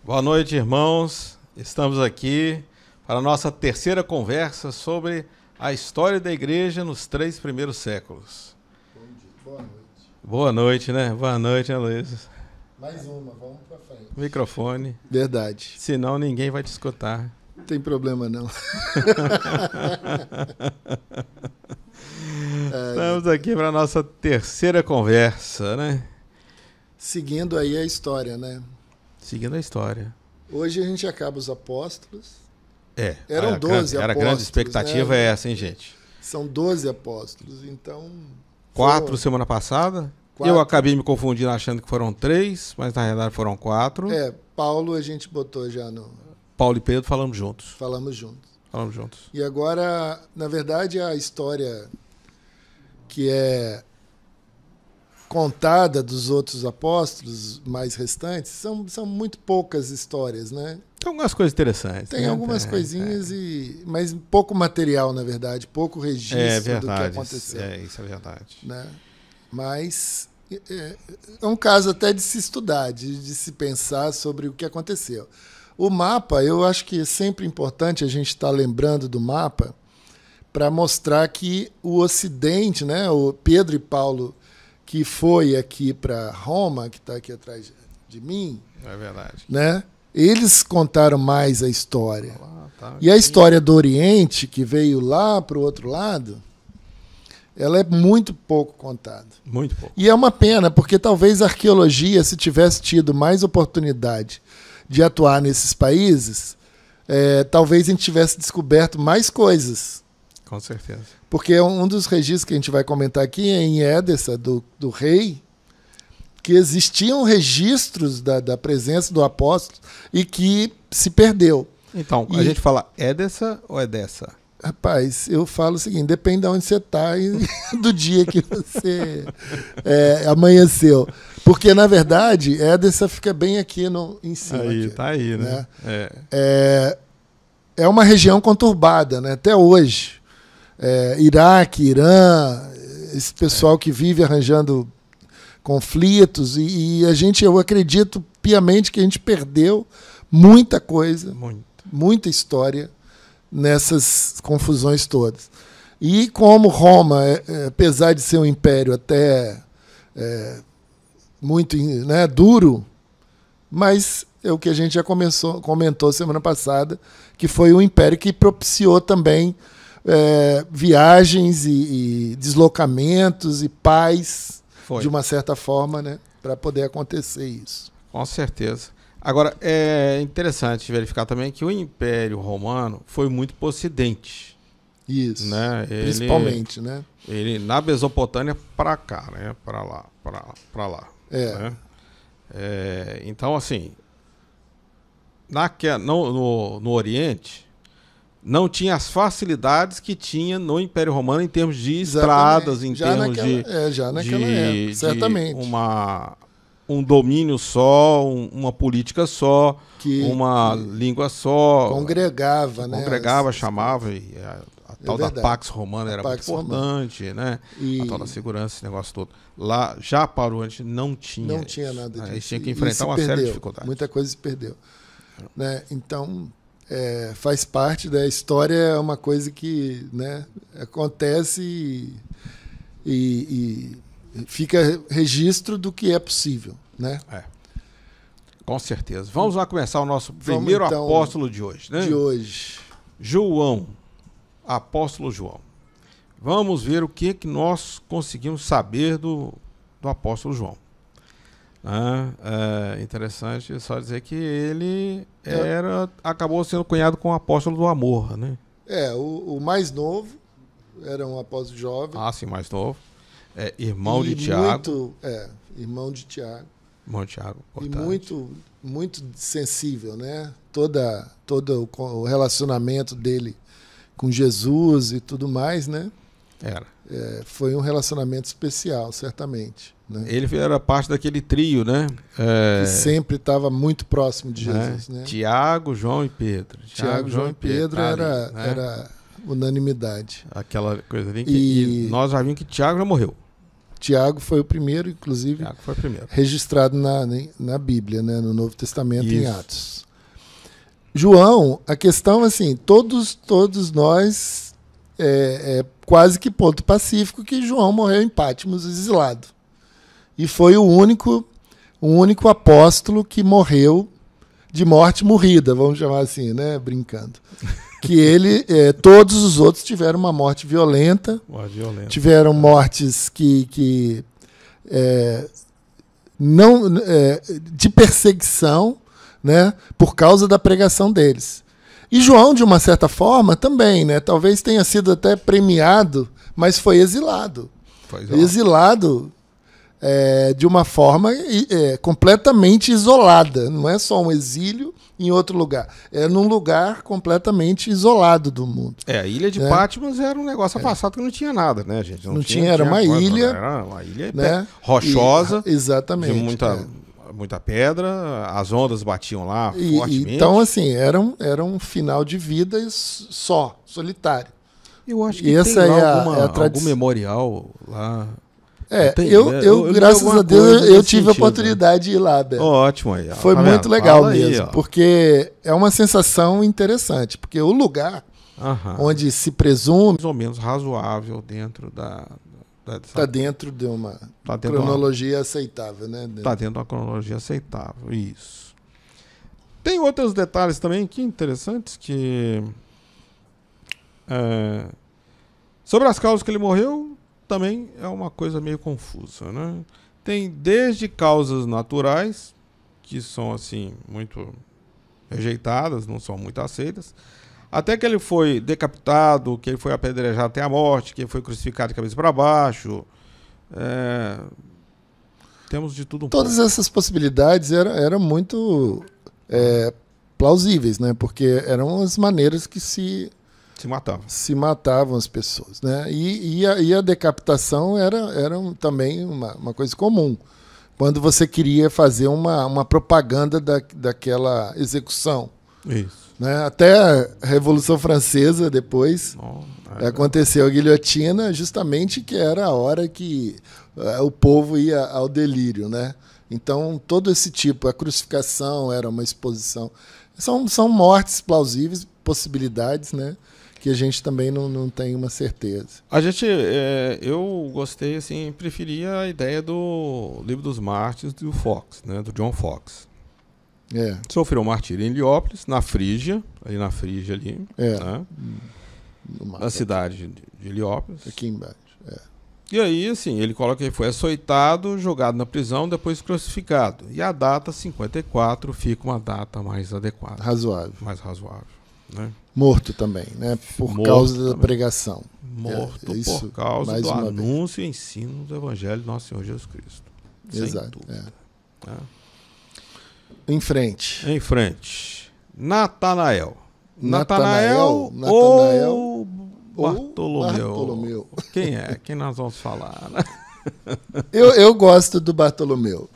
Boa noite, irmãos. Estamos aqui para a nossa terceira conversa sobre a história da igreja nos 3 primeiros séculos. Bom dia. Boa noite. Boa noite, né? Boa noite, né, Luiz? Mais uma, vamos pra frente. Microfone. Verdade. Senão ninguém vai te escutar. Não tem problema, não. Estamos aqui para a nossa terceira conversa, né? Seguindo aí a história, né? Seguindo a história. Hoje a gente acaba os apóstolos. Eram 12 Era a grande apóstolos, expectativa, né? é essa, hein, gente? São 12 apóstolos, então... 4 semana passada. 4. Eu acabei me confundindo achando que foram 3, mas na realidade foram 4. Paulo a gente botou já no... Paulo e Pedro falamos juntos. Falamos juntos. Falamos juntos. E agora, na verdade, a história que é contada dos outros apóstolos mais restantes são muito poucas histórias, né? Tem algumas coisas interessantes. Tem né? algumas coisinhas, mas pouco material, na verdade, pouco registro do que verdade, aconteceu. isso é verdade. Né? Mas é um caso até de se estudar, de se pensar sobre o que aconteceu. O mapa, eu acho que é sempre importante a gente estar lembrando do mapa para mostrar que o Ocidente, né, o Pedro e Paulo, que foi aqui para Roma, que está aqui atrás de mim, É verdade. né, eles contaram mais a história. Tá. E a história do Oriente, que veio lá para o outro lado, ela é muito pouco contada. Muito pouco. E é uma pena, porque talvez a arqueologia, se tivesse tido mais oportunidade de atuar nesses países, talvez a gente tivesse descoberto mais coisas. Com certeza. Porque um dos registros que a gente vai comentar aqui é em Édessa, do rei, que existiam registros da presença do apóstolo e que se perdeu. Então, a gente fala é dessa ou é dessa? Rapaz, eu falo o seguinte, depende de onde você está e do dia que você amanheceu. Porque, na verdade, Édessa fica bem aqui em cima. Aí, aqui, tá aí, né? É uma região conturbada, né? Até hoje. Iraque, Irã, esse pessoal que vive arranjando conflitos. E eu acredito piamente que a gente perdeu muita coisa, muita história nessas confusões todas. E como Roma, apesar de ser um império até muito, né, duro, mas é o que a gente já comentou semana passada, que foi um império que propiciou também viagens e deslocamentos e paz, de uma certa forma, né, para poder acontecer isso. Com certeza. Agora, é interessante verificar também que o Império Romano foi muito para o Ocidente. Isso, né? Principalmente, né? Ele na Mesopotâmia para cá, né? Para lá. Né? Então, assim, no Oriente, não tinha as facilidades que tinha no Império Romano em termos de estradas, em termos já naquela época, certamente. Um domínio só, uma política só, uma língua só. Congregava, né? Chamava, e a tal da Pax Romana era muito importante, né? A tal da segurança, esse negócio todo. Lá, já para o Oriente, não tinha. Não tinha nada disso. Eles tinham que enfrentar uma série de dificuldades. Muita coisa se perdeu. Né? Então, faz parte da história, é uma coisa que, né, acontece e fica registro do que é possível, né? Com certeza. Vamos lá começar o nosso primeiro apóstolo de hoje, né? De hoje. João, apóstolo João. Vamos ver o que nós conseguimos saber do apóstolo João. Interessante só dizer que ele acabou sendo cunhado com o apóstolo do amor, né? O mais novo era um apóstolo jovem. Sim, mais novo. Irmão de Tiago. Irmão de Tiago. Irmão de Tiago, importante. E muito, muito sensível, né? Todo o relacionamento dele com Jesus e tudo mais, né? Foi um relacionamento especial, certamente. Né? Ele era parte daquele trio, né? Que sempre estava muito próximo de Jesus. Né? Tiago, João e Pedro. Tiago, João e Pedro era unanimidade. Aquela coisa ali que nós já vimos que Tiago já morreu. Tiago foi o primeiro, inclusive, Tiago foi o primeiro. registrado na Bíblia, né? No Novo Testamento, Isso. em Atos. João, a questão, assim, todos nós, quase que ponto pacífico que João morreu em Patmos, exilado. E foi o único apóstolo que morreu de morte morrida, vamos chamar assim, né? Brincando. Que ele, todos os outros tiveram uma morte violenta, tiveram mortes não de perseguição, né, por causa da pregação deles. E João, de uma certa forma, também, né, talvez tenha sido até premiado, mas foi exilado. Exilado de uma forma completamente isolada. Não é só um exílio em outro lugar. É num lugar completamente isolado do mundo. A ilha de Patmos era um negócio afastado que não tinha nada, né, gente? Não tinha, era uma ilha. Era uma ilha, né, rochosa. Exatamente. De muita pedra, as ondas batiam lá fortemente. Então, assim, era um final de vida solitário. Eu acho que tem lá algum memorial lá. Graças a Deus, eu tive a oportunidade de ir lá, Beto. Ótimo aí. Foi muito legal mesmo, porque é uma sensação interessante, porque o lugar onde se presume... Mais ou menos razoável dentro Está dentro de uma cronologia aceitável, né? Está dentro de uma cronologia aceitável, isso. Tem outros detalhes também que interessantes que... sobre as causas que ele morreu, também é uma coisa meio confusa, né? Tem desde causas naturais, que são assim, muito rejeitadas, não são muito aceitas, até que ele foi decapitado, que ele foi apedrejado até a morte, que ele foi crucificado de cabeça para baixo. Temos de tudo um pouco. Todas essas possibilidades eram muito plausíveis, né? Porque eram as maneiras que se matavam as pessoas, né? E a decapitação era também uma coisa comum. Quando você queria fazer uma propaganda daquela execução. Isso. Né? Até a Revolução Francesa, depois, aconteceu a guilhotina, justamente que era a hora que o povo ia ao delírio, né? Então, todo esse tipo, a crucificação era uma exposição. São mortes plausíveis, possibilidades, né? Que a gente também não tem uma certeza. Eu gostei, assim, preferia a ideia do Livro dos Mártires do Fox, né? Do John Fox. Sofreu martírio em Heliópolis, na Frígia, ali, né? Na cidade de Heliópolis. Aqui embaixo. E aí, assim, ele coloca que ele foi açoitado, jogado na prisão, depois crucificado. E a data 54 fica uma data mais adequada. Mais razoável, né? Morto também, né? Por causa da pregação. Morto por causa do anúncio e ensino do Evangelho do nosso Senhor Jesus Cristo. Exato. Em frente. Natanael ou Bartolomeu? Quem é? Quem nós vamos falar? Né? Eu gosto do Bartolomeu.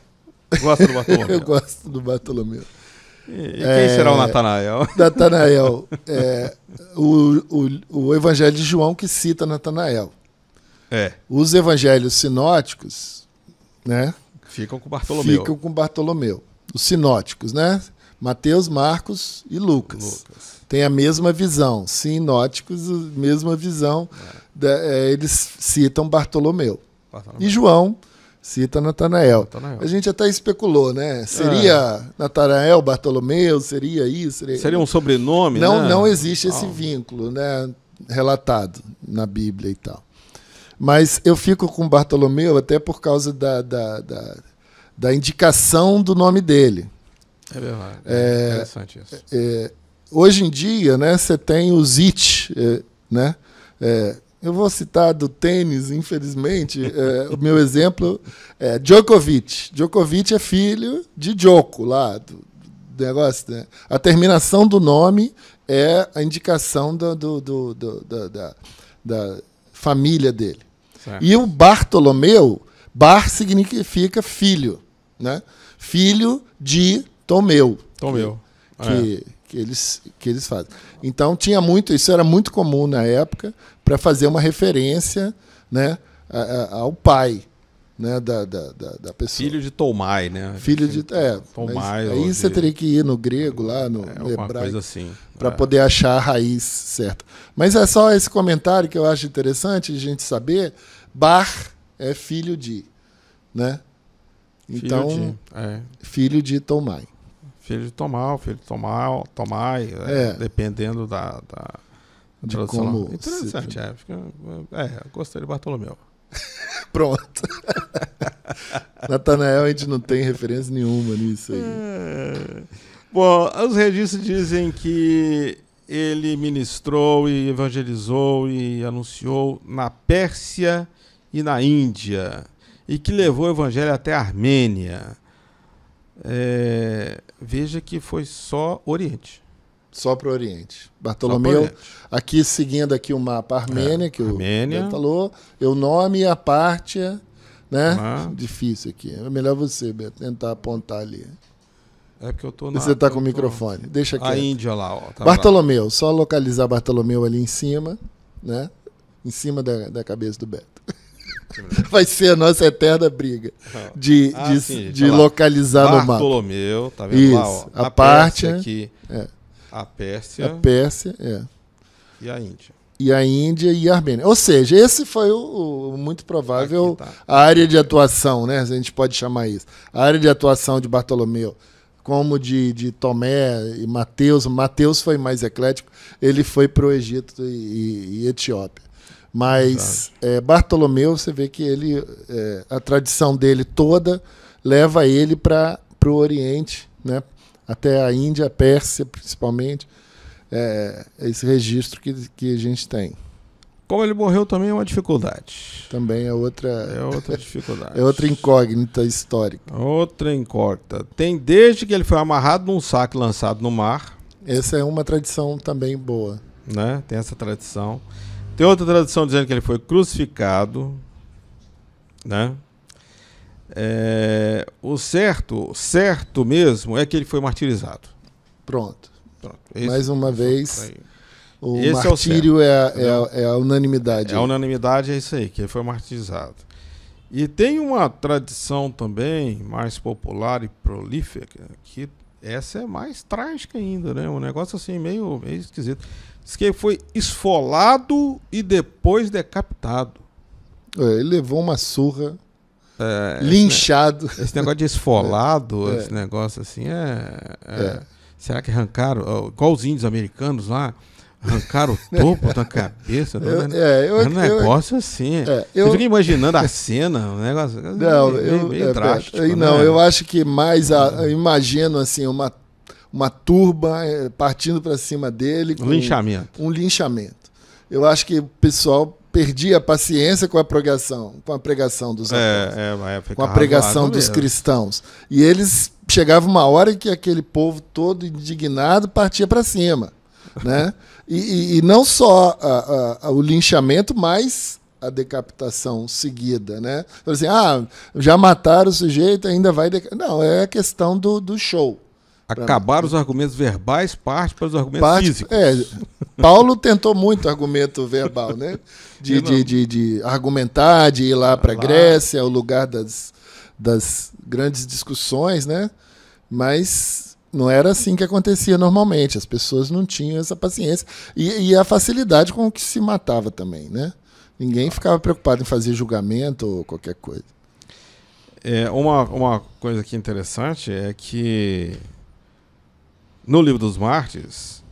Gosta do Bartolomeu? Eu gosto do Bartolomeu. E quem será o Natanael? Natanael. O Evangelho de João que cita Natanael. Os evangelhos sinóticos, né? Ficam com Bartolomeu. Os sinóticos, né? Mateus, Marcos e Lucas. Tem a mesma visão. Sinóticos, mesma visão. Eles citam Bartolomeu. E João cita Natanael. A gente até especulou, né? Seria Natanael, Bartolomeu? Seria isso? Seria um sobrenome, não, né? Não existe esse vínculo, né? Relatado na Bíblia e tal. Mas eu fico com Bartolomeu até por causa da indicação do nome dele. É verdade. É interessante isso. Hoje em dia, né, você tem o Zit, né? Eu vou citar do tênis, infelizmente. O meu exemplo é Djokovic. Djokovic é filho de Djoko, lá do negócio. Né? A terminação do nome é a indicação da família dele. Certo. E o Bartolomeu, Bar significa filho, né? Filho de Tomeu. Que eles fazem. Então tinha muito, isso era muito comum na época para fazer uma referência, né, ao pai, né, da pessoa. Filho de Tomai, né? Filho de... Tomai. Aí você teria que ir no grego, lá no hebraico, coisa assim, para poder achar a raiz certa. Mas é só esse comentário que eu acho interessante a gente saber. Bar é filho de, né? Então, filho de Tomai. Filho de Tomai, dependendo da de como... Interessante, gostei de Bartolomeu. Pronto. Natanael, a gente não tem referência nenhuma nisso aí. Bom, os registros dizem que ele ministrou e evangelizou e anunciou na Pérsia e na Índia, e que levou o evangelho até a Armênia. Veja que foi só Oriente. Só para o Oriente. Bartolomeu, aqui seguindo aqui o mapa Armênia, que Armênia. O falou, o nome e a parte, né? Difícil aqui. É melhor você, Beto, tentar apontar ali. É porque eu tô Você está com o microfone. Deixa aqui. A Índia lá, ó. Tá Bartolomeu, lá. Só localizar Bartolomeu ali em cima, né? Em cima da cabeça do Beto. Vai ser a nossa eterna briga de localizar no mapa. Bartolomeu, tá vendo lá? Ó, a parte aqui. A Pérsia. A Pérsia, E a Índia. E a Índia e a Armênia. Ou seja, esse foi o muito provável a área de atuação, né? A gente pode chamar isso. A área de atuação de Bartolomeu, como de Tomé e Mateus. Mateus foi mais eclético, ele foi para o Egito e Etiópia. Mas Bartolomeu, você vê que ele, a tradição dele toda leva ele para o Oriente, né? Até a Índia, a Pérsia principalmente, esse registro que a gente tem. Como ele morreu também é uma dificuldade. Também é outra dificuldade. É outra incógnita histórica. Outra incógnita. Tem desde que ele foi amarrado num saco e lançado no mar. Essa é uma tradição também boa. Né? Tem essa tradição. Tem outra tradição dizendo que ele foi crucificado, né? O certo mesmo é que ele foi martirizado. Pronto. Mais uma vez, o martírio é a unanimidade. A unanimidade é isso aí, que ele foi martirizado. E tem uma tradição também mais popular e prolífica, que essa é mais trágica ainda, né? Um negócio assim meio esquisito. Diz que ele foi esfolado e depois decapitado. Ele levou uma surra, linchado. Esse negócio de esfolado, esse negócio assim, será que arrancaram, igual os índios americanos lá, arrancaram o topo da cabeça? É um negócio assim. Eu fico imaginando a cena, um negócio meio drástico. Eu acho que mais, eu imagino assim, uma turba partindo para cima dele. Um linchamento. Eu acho que o pessoal perdia a paciência com a pregação dos apóstolos, com a pregação dos cristãos. E eles chegavam uma hora que aquele povo todo indignado partia para cima, né? E não só o linchamento, mas a decapitação seguida, né? Assim, já mataram o sujeito, ainda vai... Não, é a questão do show. Acabar os argumentos verbais, parte para os argumentos físicos. Paulo tentou muito argumento verbal, né? De argumentar, de ir lá para a Grécia, o lugar das grandes discussões, né? Mas não era assim que acontecia normalmente. As pessoas não tinham essa paciência. E a facilidade com que se matava também, né? Ninguém ficava preocupado em fazer julgamento ou qualquer coisa. Uma coisa que é interessante é que no Livro dos Mártires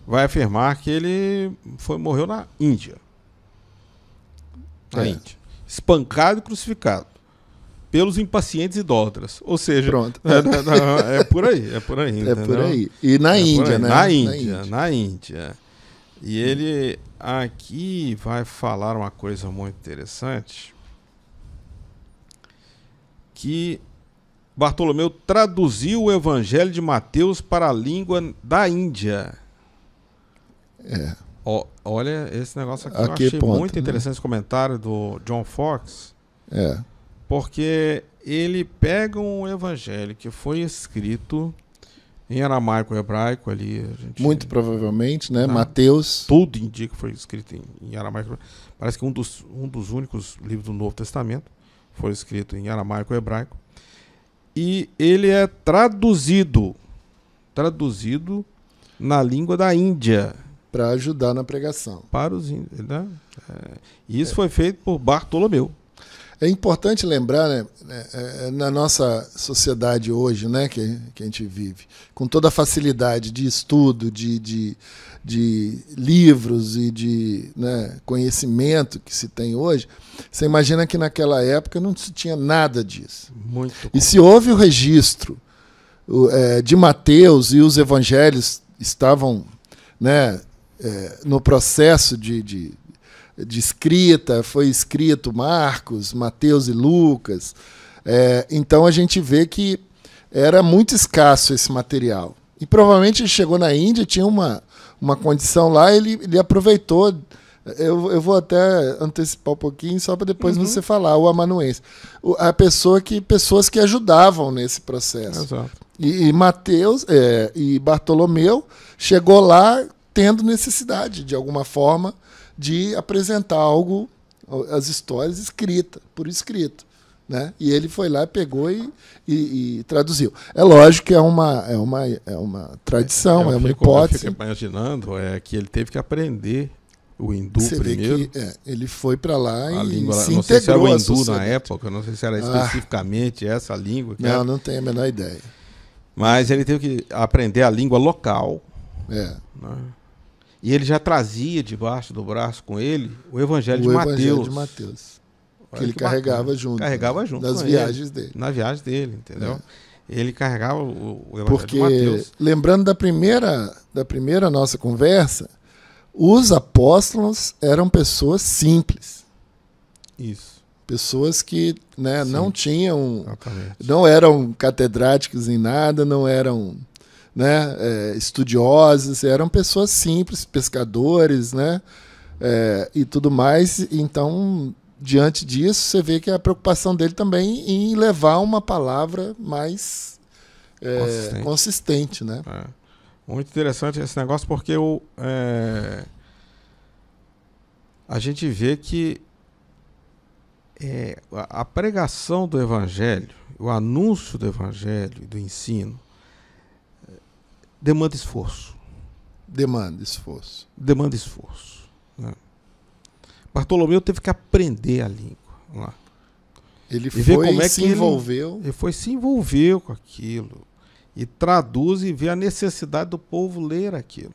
vai afirmar que ele morreu na Índia. Índia. Espancado e crucificado pelos impacientes idólatras. Ou seja, pronto. É por aí. É por aí. E na Índia, né? Na Índia. E ele aqui vai falar uma coisa muito interessante, que Bartolomeu traduziu o Evangelho de Mateus para a língua da Índia. Olha, esse negócio aqui eu achei muito interessante, esse comentário do John Fox. Porque ele pega um evangelho que foi escrito em aramaico hebraico ali. Muito provavelmente, né? Mateus. Tudo indica que foi escrito em aramaico. Parece que um dos únicos livros do Novo Testamento foi escrito em aramaico e hebraico. E ele é traduzido na língua da Índia. Para ajudar na pregação. Para os índios, né? E isso foi feito por Bartolomeu. É importante lembrar, né, na nossa sociedade hoje, né, que a gente vive, com toda a facilidade de estudo, de livros e de, né, conhecimento que se tem hoje, você imagina que naquela época não se tinha nada disso. Muito e se houve o registro de Mateus e os evangelhos estavam, né, no processo de escrita, foi escrito Marcos, Mateus e Lucas. Então a gente vê que era muito escasso esse material. E provavelmente ele chegou na Índia, tinha uma condição lá, ele aproveitou. Eu vou até antecipar um pouquinho, só para depois você falar, o amanuense. Pessoas que ajudavam nesse processo. Exato. E Mateus e Bartolomeu chegou lá tendo necessidade, de alguma forma, de apresentar algo, as histórias escritas, por escrito. Né? E ele foi lá, pegou e traduziu. É lógico que é uma tradição, é uma hipótese. Eu fico imaginando que ele teve que aprender o hindu Você primeiro. vê que ele foi para lá a e língua, se não sei se era o integrou hindu na época, não sei se era especificamente essa língua. Não tenho a menor ideia. Mas ele teve que aprender a língua local. Né? E ele já trazia debaixo do braço com ele o Evangelho de Mateus. Que ele carregava junto. Carregava junto. Nas viagens dele. Na viagem dele, entendeu? Ele carregava o Evangelho de Mateus. Porque, lembrando da primeira nossa conversa, os apóstolos eram pessoas simples. Isso. Pessoas que, né, não tinham... Exatamente. Não eram catedráticos em nada, não eram... Né, estudiosos, eram pessoas simples, pescadores, né, e tudo mais. Então, diante disso, você vê que a preocupação dele também em levar uma palavra mais consistente. Né? Muito interessante esse negócio, porque a gente vê que a pregação do Evangelho, o anúncio do Evangelho e do ensino, demanda esforço. Demanda esforço. Né? Bartolomeu teve que aprender a língua. Lá. Ele foi se envolveu. Ele foi se envolveu com aquilo. E traduz e vê a necessidade do povo ler aquilo.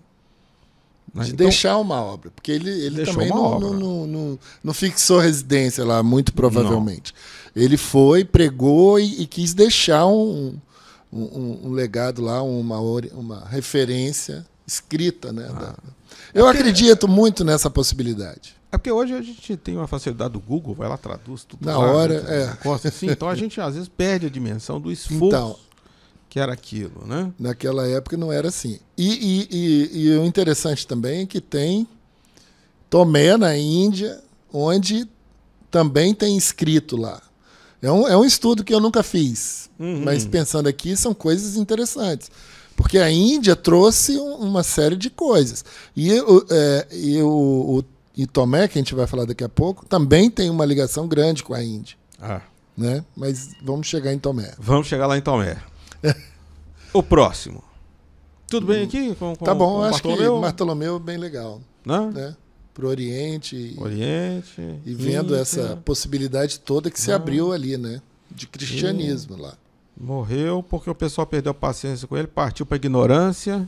Né? De deixar uma obra. Porque ele também não fixou residência lá, muito provavelmente. Não. Ele foi, pregou e quis deixar um legado lá, uma referência escrita. Né, eu acredito muito nessa possibilidade. É porque hoje a gente tem uma facilidade do Google, vai lá, traduz tudo. Na hora, assim, então a gente às vezes perde a dimensão do esforço que era aquilo, né? Naquela época não era assim. E o interessante também é que tem Tomé na Índia, onde também tem escrito lá. É um estudo que eu nunca fiz, mas pensando aqui são coisas interessantes. Porque a Índia trouxe uma série de coisas. E Tomé, que a gente vai falar daqui a pouco, também tem uma ligação grande com a Índia. Né? Mas vamos chegar em Tomé. Vamos chegar lá em Tomé. O próximo. Tudo bem aqui? Tá bom, acho que Bartolomeu é bem legal. Né? Para o Oriente. E vendo Índia, essa possibilidade toda que se abriu ali, né? De cristianismo lá. Morreu porque o pessoal perdeu a paciência com ele, partiu para a ignorância,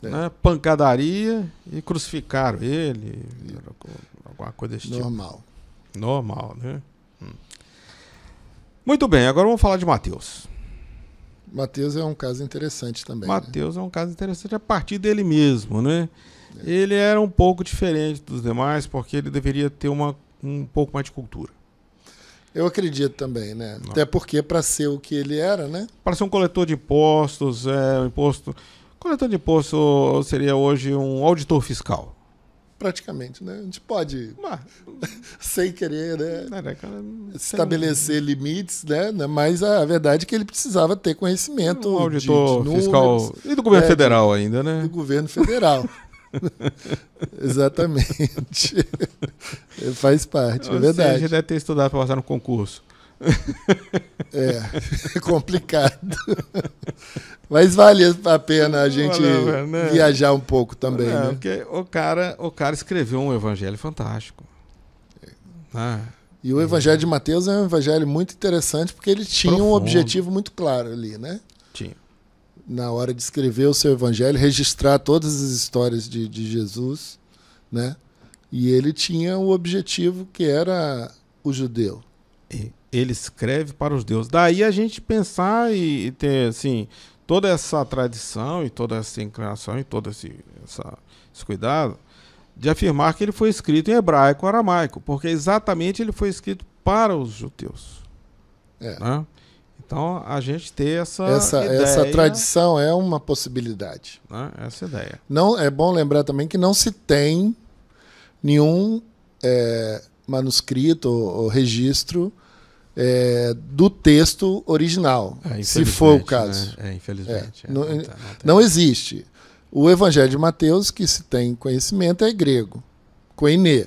né? Pancadaria e crucificaram ele. Alguma coisa desse tipo. Normal, né? Muito bem, agora vamos falar de Mateus. Mateus é um caso interessante também. Mateus é um caso interessante a partir dele mesmo, né? Ele era um pouco diferente dos demais porque ele deveria ter um pouco mais de cultura. Eu acredito também, né? Não. Até porque para ser o que ele era, né? Para ser um coletor de impostos, coletor de impostos seria hoje um auditor fiscal. Praticamente, né? A gente pode, sem querer, né? Estabelecer limites, né? Mas a verdade é que ele precisava ter conhecimento. Um auditor fiscal e do governo federal ainda, né? Do governo federal. Exatamente. Faz parte, é verdade. A gente deve ter estudado para passar no concurso. É complicado. Mas vale a pena a gente viajar um pouco também. Né? Porque o cara escreveu um evangelho fantástico. E o Evangelho de Mateus é um evangelho muito interessante porque ele tinha um objetivo muito claro ali, né? Tinha. Na hora de escrever o seu evangelho, registrar todas as histórias de Jesus, né? E ele tinha o objetivo que era o judeu. Ele escreve para os deuses. Daí a gente pensar e ter assim, toda essa tradição e toda essa inclinação e todo esse cuidado de afirmar que ele foi escrito em hebraico ou aramaico, porque exatamente ele foi escrito para os judeus. Né? Então a gente ter essa tradição é uma possibilidade. Né? Essa ideia. Não, é bom lembrar também que não se tem nenhum manuscrito ou registro do texto original, se for o caso. Né? Infelizmente. Não existe. O Evangelho de Mateus, que se tem conhecimento, é grego, koiné,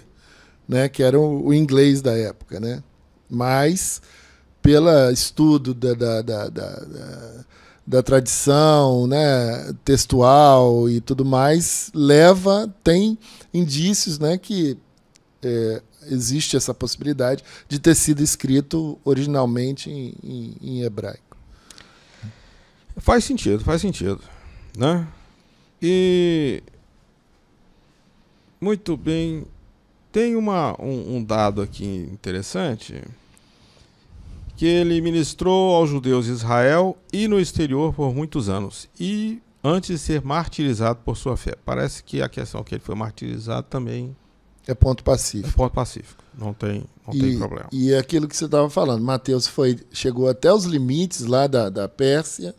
né? Que era o inglês da época. Né? Mas, pelo estudo da tradição, né, textual e tudo mais, tem indícios, né, que existe essa possibilidade de ter sido escrito originalmente em hebraico. Faz sentido, né? E muito bem, tem um dado aqui interessante, que ele ministrou aos judeus de Israel e no exterior por muitos anos, e antes de ser martirizado por sua fé. Parece que a questão que ele foi martirizado também é ponto pacífico. É ponto pacífico, não tem problema. E é aquilo que você estava falando, Mateus chegou até os limites lá da Pérsia,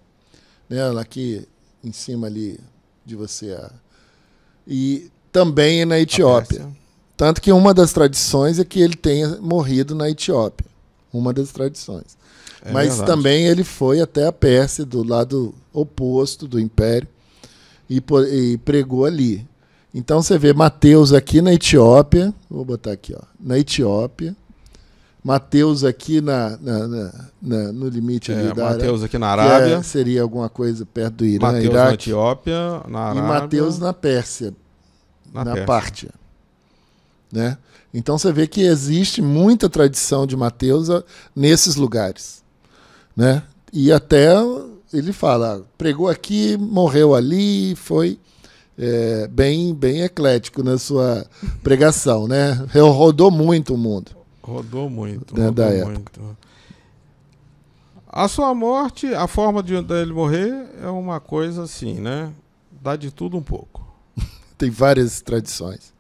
né, aqui em cima ali de você, e também na Etiópia. Tanto que uma das tradições é que ele tenha morrido na Etiópia. Uma das tradições. Mas verdade. Também ele foi até a Pérsia, do lado oposto do Império, e pregou ali. Então você vê Mateus aqui na Etiópia, vou botar aqui, na Etiópia, Mateus aqui no limite ali da Mateus aqui na Arábia. Seria alguma coisa perto do Irã, Mateus Iraque. Na Etiópia, na Arábia. E Mateus na Pérsia, na Pártia. Né? Então você vê que existe muita tradição de Mateus nesses lugares. Né? E até ele fala, pregou aqui, morreu ali, foi bem eclético na sua pregação. Né? Rodou muito o mundo. Rodou muito. Da época. A sua morte, a forma dele morrer é uma coisa assim, né? Dá de tudo um pouco. Tem várias tradições.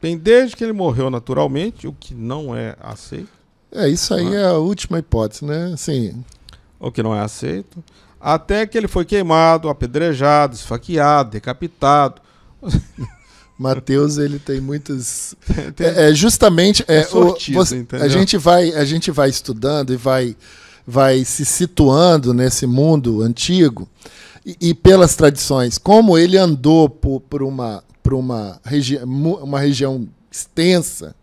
Tem desde que ele morreu naturalmente, o que não é aceito. Isso aí é a última hipótese, né? Assim, o que não é aceito. Até que ele foi queimado, apedrejado, esfaqueado, decapitado. Mateus, ele tem muitas... justamente... sortido, a gente vai estudando e vai se situando nesse mundo antigo e pelas tradições. Como ele andou por uma região extensa,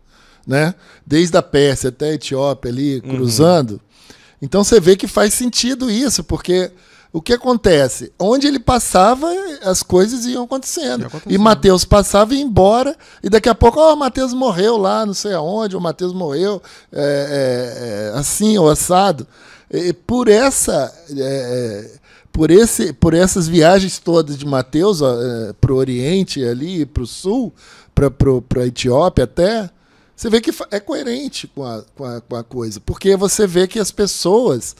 né? Desde a Pérsia até a Etiópia ali, cruzando. Então você vê que faz sentido isso, porque o que acontece? Onde ele passava, as coisas iam acontecendo. E Mateus passava e ia embora, e daqui a pouco, Mateus morreu lá, não sei aonde, ou Mateus morreu assim ou assado. E por essas viagens todas de Mateus para o Oriente ali, para o Sul, para a Etiópia até, você vê que é coerente com a coisa. Porque você vê que as pessoas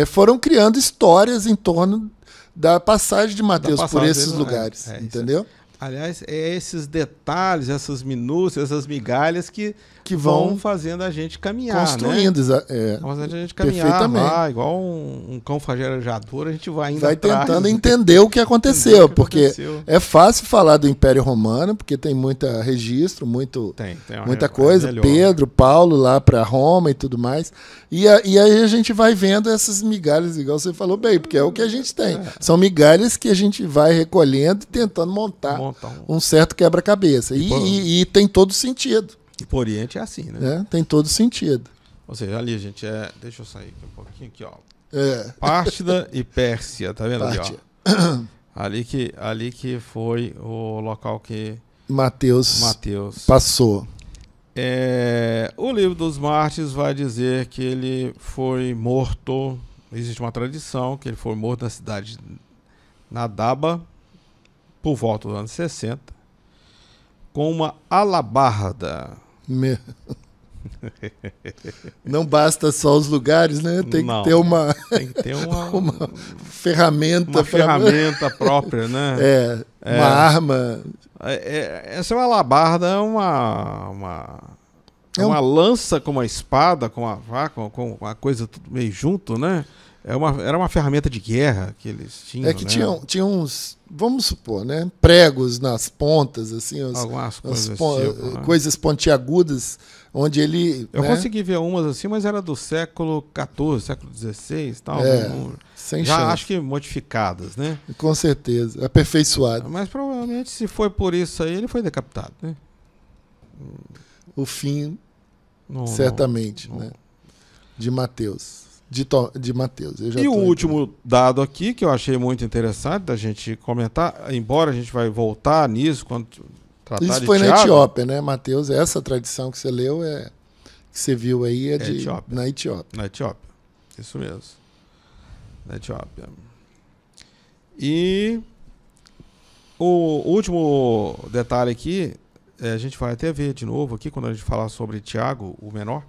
foram criando histórias em torno da passagem de Mateus por esses lugares. Entendeu? Aliás, esses detalhes, essas minúcias, essas migalhas que vão fazendo a gente caminhar, construindo, né? Fazendo a gente caminhar, igual um cão farejador, a gente vai indo atrás, tentando entender o que aconteceu, porque é fácil falar do Império Romano, porque tem muito registro, muita coisa, Pedro, Paulo lá para Roma e tudo mais, e aí a gente vai vendo essas migalhas, igual você falou bem, porque é o que a gente tem. São migalhas que a gente vai recolhendo e tentando montar um certo quebra-cabeça, e tem todo sentido. E por Oriente é assim, né? Tem todo sentido. Ou seja, ali, gente, deixa eu sair aqui um pouquinho aqui, ó. Pártida e Pérsia, tá vendo ali, ó? Ali que foi o local que Mateus passou. O livro dos Mártires vai dizer que ele foi morto. Existe uma tradição que ele foi morto na cidade de Nadaba por volta dos anos 60 com uma alabarda. Não basta só os lugares, né? Tem que ter uma ferramenta. Uma ferramenta própria, né? Uma arma. Essa alabarda é uma lança com uma espada, com uma vaca, com uma coisa tudo meio junto, né? Era uma ferramenta de guerra que eles tinham. Que tinha uns, vamos supor, né? Pregos nas pontas, assim, algumas coisas, coisas pontiagudas, onde ele. Eu consegui ver umas assim, mas era do século XIV, século XVI, tal. Sem já chance. Acho que modificadas, né? Com certeza, aperfeiçoado. Mas provavelmente, se foi por isso aí, ele foi decapitado, né? O fim, certamente, né? De Mateus. De Mateus. E o último dado aqui, que eu achei muito interessante da gente comentar, embora a gente vai voltar nisso quando tratar isso de foi Tiago. Na Etiópia, né, Mateus? Essa tradição que você leu, que você viu aí, na Etiópia. Na Etiópia, isso mesmo. Na Etiópia. E o último detalhe aqui, a gente vai até ver de novo aqui, quando a gente falar sobre Tiago, o menor,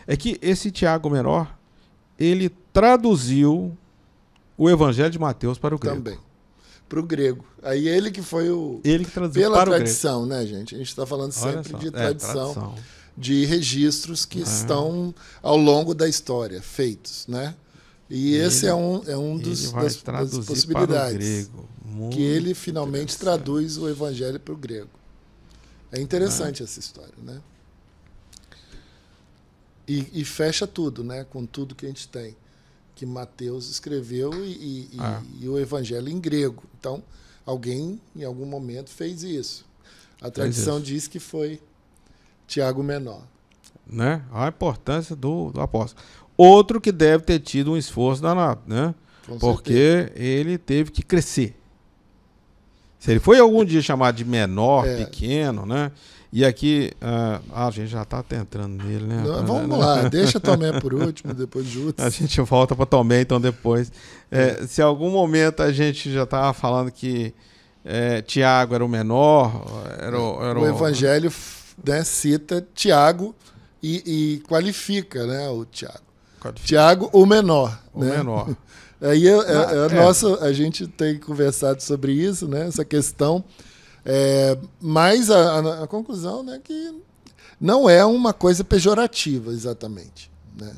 é que esse Tiago menor, ele traduziu o Evangelho de Mateus para o grego. Também. Para o grego. Aí ele que foi Ele que traduziu pela para tradição, né, gente? A gente está falando sempre de tradição, de registros que estão ao longo da história, feitos, né? E esse é um das possibilidades. Grego. Que ele finalmente traduz o Evangelho para o grego. É interessante essa história, né? E fecha tudo, né? Com tudo que a gente tem. Que Mateus escreveu e o Evangelho em grego. Então, alguém, em algum momento, fez isso. A tradição diz que foi Tiago Menor. Né? A importância do apóstolo. Outro que deve ter tido um esforço danado, né? Porque ele teve que crescer. Se ele foi algum dia chamado de menor, pequeno, né? E aqui, a gente já está entrando nele, né? Não, vamos lá, deixa Tomé por último, depois Judas. A gente volta para Tomé, então, depois. Se em algum momento a gente já estava falando que Tiago era o menor... O Evangelho, né, cita Tiago e qualifica, né, o Tiago. Tiago, o menor. O menor. Aí a gente tem conversado sobre isso, né, essa questão... mas a conclusão, né, que não é uma coisa pejorativa, exatamente. Né?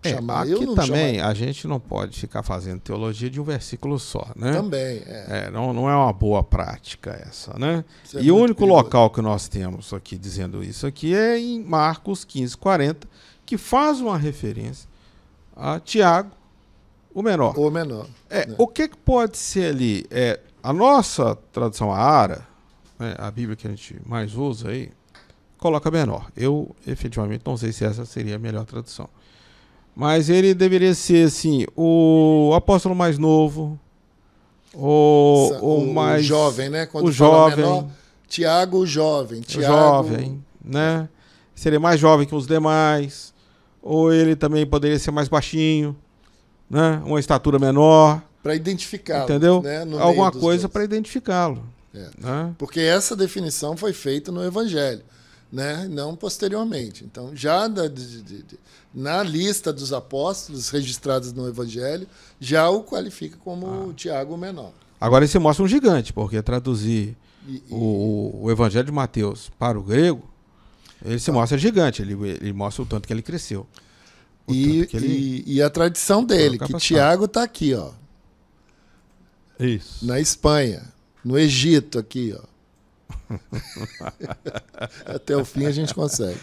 Aqui também a gente não pode ficar fazendo teologia de um versículo só, né? Também, não é uma boa prática essa, né? E o único local que nós temos aqui dizendo isso aqui é em Marcos 15:40, que faz uma referência a Tiago, o menor. O menor. Né? O que pode ser ali? A nossa tradução Ara, né, a Bíblia que a gente mais usa aí, coloca menor. Eu, efetivamente, não sei se essa seria a melhor tradução. Mas ele deveria ser, assim, o apóstolo mais novo, o mais... jovem, né? Quando o jovem. Menor, Tiago, o jovem. O jovem, né? Seria mais jovem que os demais. Ou ele também poderia ser mais baixinho, né? Uma estatura menor. Para identificá-lo. Entendeu? Né? Alguma coisa para identificá-lo. Né? Porque essa definição foi feita no Evangelho, né? Não posteriormente. Então, já na lista dos apóstolos registrados no Evangelho, já o qualifica como Tiago Menor. Agora ele se mostra um gigante, porque traduzir o Evangelho de Mateus para o grego, ele se mostra gigante, ele mostra o tanto que ele cresceu. E a tradição dele, que Tiago está aqui, ó. Isso. Na Espanha, no Egito, aqui, ó. Até o fim a gente consegue.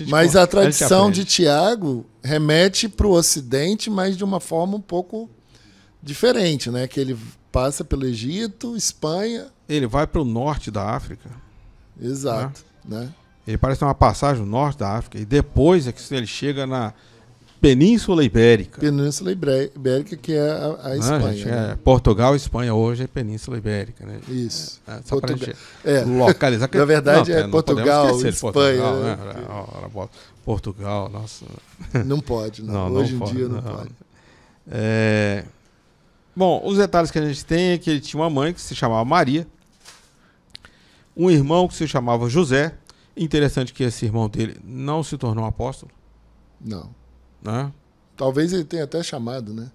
Mas a tradição de Tiago remete para o Ocidente, mas de uma forma um pouco diferente, né? Que ele passa pelo Egito, Espanha. Ele vai para o norte da África. Exato. Né? Ele parece ter uma passagem no norte da África e depois é que ele chega Península Ibérica. Península Ibérica, que é a Espanha. Gente, né? Portugal e Espanha hoje é Península Ibérica, né? Isso. Só para gente É. localizar. Na verdade, não, é Portugal, esquecer Espanha. Portugal, né? Portugal, nossa. Não pode, não. Hoje em dia não pode. Bom, os detalhes que a gente tem é que ele tinha uma mãe que se chamava Maria, um irmão que se chamava José. Interessante que esse irmão dele não se tornou apóstolo. Não. Né? Talvez ele tenha até chamado, né?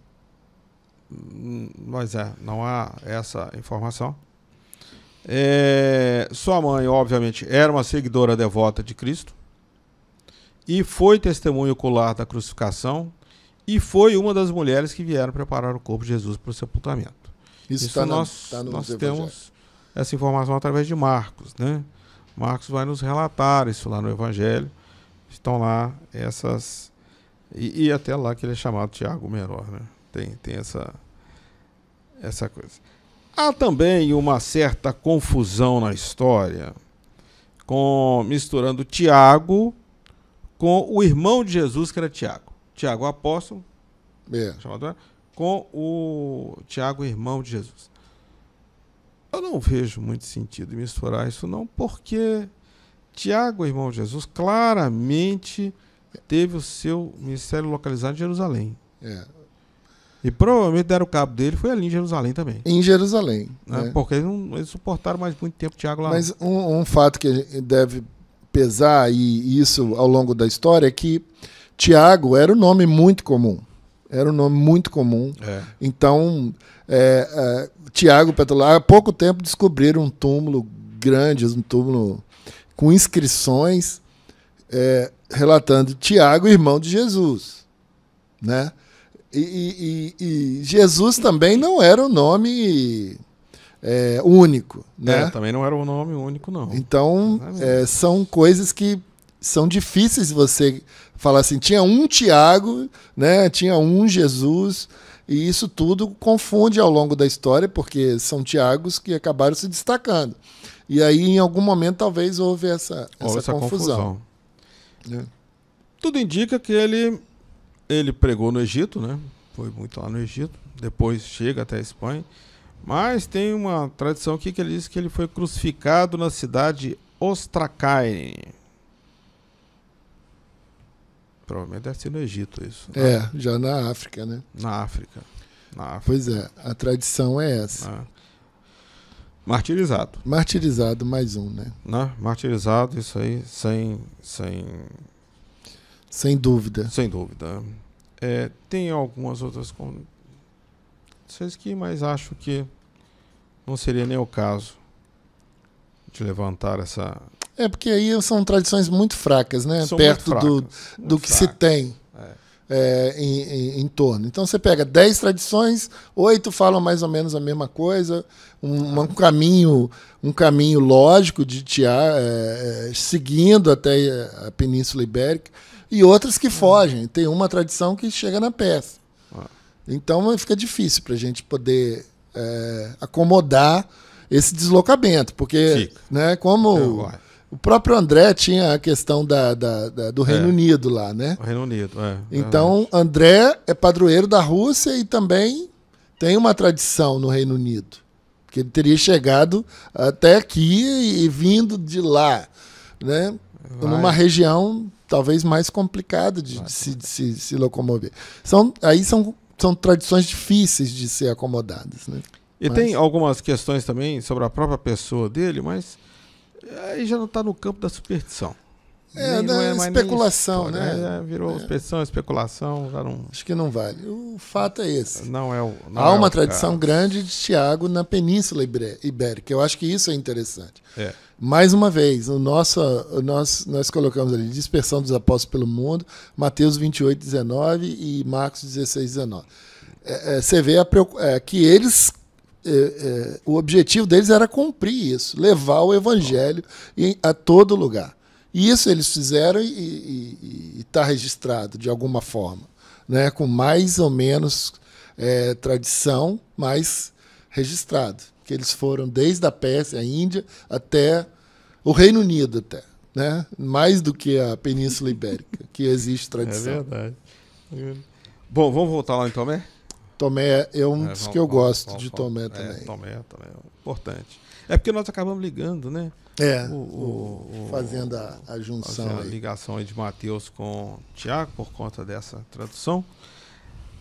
Mas não há essa informação. Sua mãe, obviamente, era uma seguidora devota de Cristo e foi testemunho ocular da crucificação e foi uma das mulheres que vieram preparar o corpo de Jesus para o sepultamento. Isso nós temos essa informação através de Marcos, né? Marcos vai nos relatar isso lá no Evangelho. Estão lá essas... E até lá que ele é chamado Tiago Menor, né? Tem essa coisa. Há também uma certa confusão na história, misturando Tiago com o irmão de Jesus, que era Tiago. Tiago, o apóstolo, com o Tiago, irmão de Jesus. Eu não vejo muito sentido em misturar isso, não, porque Tiago, irmão de Jesus, claramente teve o seu ministério localizado em Jerusalém. E provavelmente deram o cabo dele, foi ali em Jerusalém também. Em Jerusalém. Né? Porque eles suportaram mais muito tempo Tiago lá. Mas um fato que deve pesar, e isso ao longo da história, é que Tiago era um nome muito comum. Então, Tiago Petrolar, há pouco tempo descobriram um túmulo grande, um túmulo com inscrições relatando Tiago, irmão de Jesus. Né? E Jesus também não era um nome único. Né? Também não era um nome único, não. Então, são coisas que são difíceis você falar assim, tinha um Tiago, né? Tinha um Jesus, e isso tudo confunde ao longo da história, porque são Tiagos que acabaram se destacando. E aí, em algum momento, talvez houve essa confusão. Tudo indica que ele pregou no Egito, né? Foi muito lá no Egito, depois chega até a Espanha, mas tem uma tradição aqui que ele diz que ele foi crucificado na cidade de Ostracaine. Provavelmente deve ser no Egito isso. Né? Já na África, né? Na África. Pois é, a tradição é essa. Martirizado. Martirizado, mais um, né? Martirizado, isso aí, sem dúvida. Sem dúvida. Tem algumas outras condições aqui, mas acho que não seria nem o caso de levantar essa... porque aí são tradições muito fracas, né? São perto do que se tem em torno. Então você pega 10 tradições, 8 falam mais ou menos a mesma coisa, um caminho lógico de Tiago, seguindo até a Península Ibérica, e outras que fogem. Tem uma tradição que chega na peça. Então fica difícil para a gente poder acomodar esse deslocamento, porque né, como o próprio André tinha a questão do Reino Unido lá, né? O Reino Unido, Então, André é padroeiro da Rússia e também tem uma tradição no Reino Unido, porque ele teria chegado até aqui e vindo de lá, né? Numa região talvez mais complicada de se locomover. São tradições difíceis de ser acomodadas, né? E tem algumas questões também sobre a própria pessoa dele, mas aí já não está no campo da superstição. Não é especulação, né? Virou superstição, especulação. Já não... Acho que não vale. O fato é esse. Há uma tradição grande de Tiago na Península Ibérica. Eu acho que isso é interessante. Mais uma vez, nós colocamos ali dispersão dos apóstolos pelo mundo, Mateus 28, 19 e Marcos 16, 19. Você vê que eles... o objetivo deles era cumprir isso, levar o evangelho a todo lugar. E isso eles fizeram e está registrado de alguma forma, né? Com mais ou menos tradição, mas registrado. Que eles foram desde a Pérsia, a Índia, até o Reino Unido, né? Mais do que a Península Ibérica, que existe tradição. É verdade. Bom, vamos voltar lá em Tomé? Tomé é um dos que eu gosto de Tomé também. Tomé é importante. É porque nós acabamos ligando, né? Fazendo a junção. Fazendo a ligação aí de Mateus com Tiago por conta dessa tradução.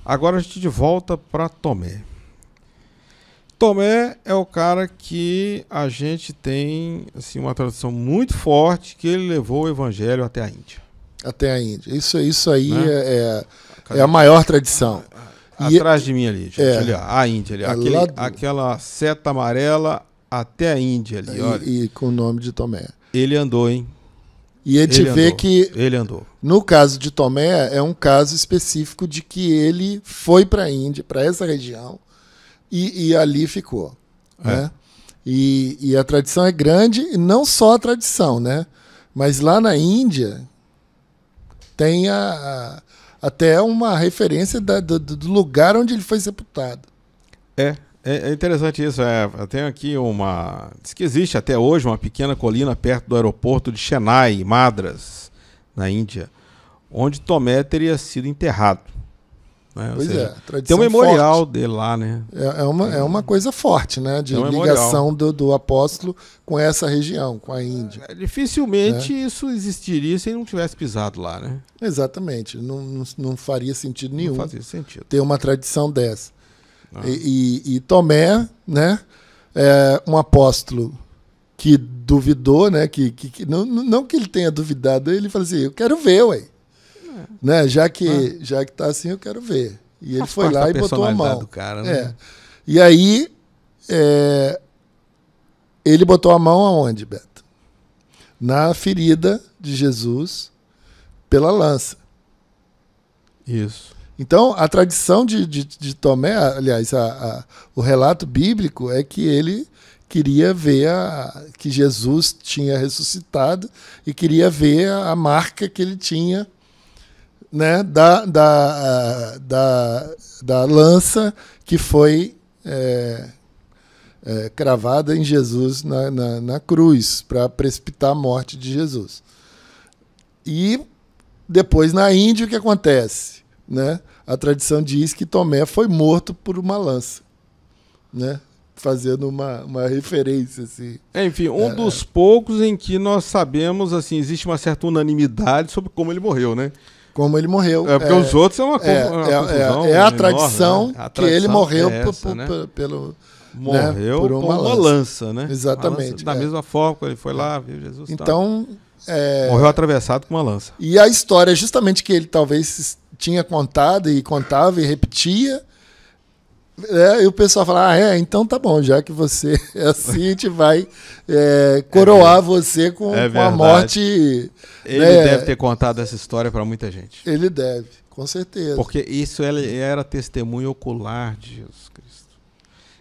Agora a gente de volta para Tomé. Tomé é o cara que a gente tem assim, uma tradução muito forte que ele levou o evangelho até a Índia. Até a Índia. Isso aí, né? é a maior tradição. Atrás de mim ali, gente, ali, a Índia ali. Aquela seta amarela até a Índia ali, olha. E com o nome de Tomé. Ele andou, hein? E a gente vê que, ele andou. No caso de Tomé, é um caso específico de que ele foi para a Índia, para essa região, e ali ficou. Né? E a tradição é grande, e não só a tradição, né? Mas lá na Índia tem até uma referência do lugar onde ele foi sepultado. É interessante isso. Eu tenho aqui diz que existe até hoje uma pequena colina perto do aeroporto de Chennai, Madras, na Índia, onde Tomé teria sido enterrado. Né? Pois seja, tradição tem um memorial forte dele lá, né? É uma coisa forte, né? De ligação do apóstolo com essa região, com a Índia. Dificilmente isso existiria se ele não tivesse pisado lá, né? Exatamente. Não faria sentido nenhum. Não fazia sentido. Ter uma tradição dessa. E Tomé, né? É um apóstolo que duvidou, né? Não que ele tenha duvidado, ele falou assim, eu quero ver, ué. Né? Já que tá assim, eu quero ver. E ele foi lá e botou a mão. Do cara, né? E aí, ele botou a mão aonde, Beto? Na ferida de Jesus pela lança. Isso. Então, a tradição de Tomé, aliás, o relato bíblico é que ele queria ver que Jesus tinha ressuscitado e queria ver a marca que ele tinha, né, da lança que foi cravada em Jesus na cruz para precipitar a morte de Jesus. E depois na Índia o que acontece? Né? A tradição diz que Tomé foi morto por uma lança, né? Fazendo uma referência assim. Enfim, dos poucos em que nós sabemos, assim, existe uma certa unanimidade sobre como ele morreu, né? Como ele morreu. Porque os outros são uma confusão. É a tradição, né? Que ele morreu né? por uma lança, né? Exatamente. Da mesma forma que ele foi lá, viu Jesus. Então, morreu atravessado com uma lança. E a história, justamente que ele talvez tinha contado e contava e repetia, e o pessoal fala, então tá bom, já que você é assim, a gente vai coroar você com a morte. Ele deve ter contado essa história para muita gente. Ele deve, com certeza. Porque isso era testemunho ocular de Jesus Cristo.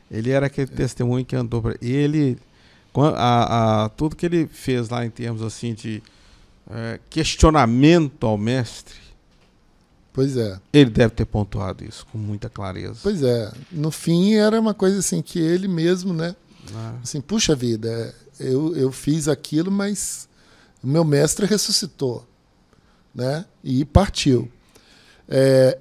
Ele era aquele testemunho que andou para ele. Tudo que ele fez lá em termos assim de questionamento ao mestre. Pois é. Ele deve ter pontuado isso com muita clareza. Pois é. No fim, era uma coisa assim que ele mesmo, né? Assim, puxa vida, eu fiz aquilo, mas o meu mestre ressuscitou, né? E partiu.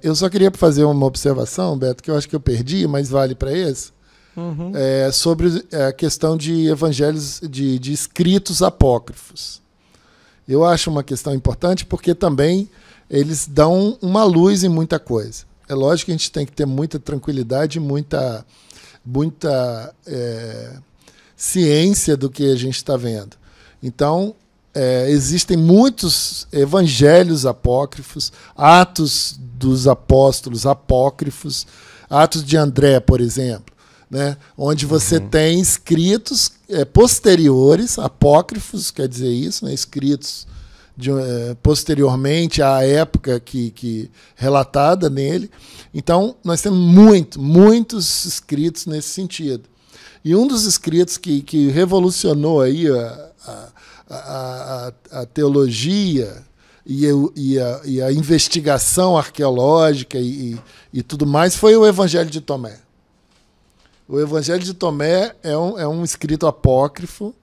Eu só queria fazer uma observação, Beto, que eu acho que eu perdi, mas vale para esse. Uhum. Sobre a questão de evangelhos, de escritos apócrifos. Eu acho uma questão importante porque também eles dão uma luz em muita coisa. É lógico que a gente tem que ter muita tranquilidade, muita ciência do que a gente está vendo. Então, existem muitos evangelhos apócrifos, Atos dos Apóstolos apócrifos, Atos de André, por exemplo, né? Onde você tem escritos posteriores, apócrifos, quer dizer isso, né? Escritos posteriormente à época que relatada nele. Então, nós temos muitos escritos nesse sentido. E um dos escritos que revolucionou aí a teologia e a investigação arqueológica e tudo mais foi o Evangelho de Tomé. O Evangelho de Tomé é um escrito apócrifo,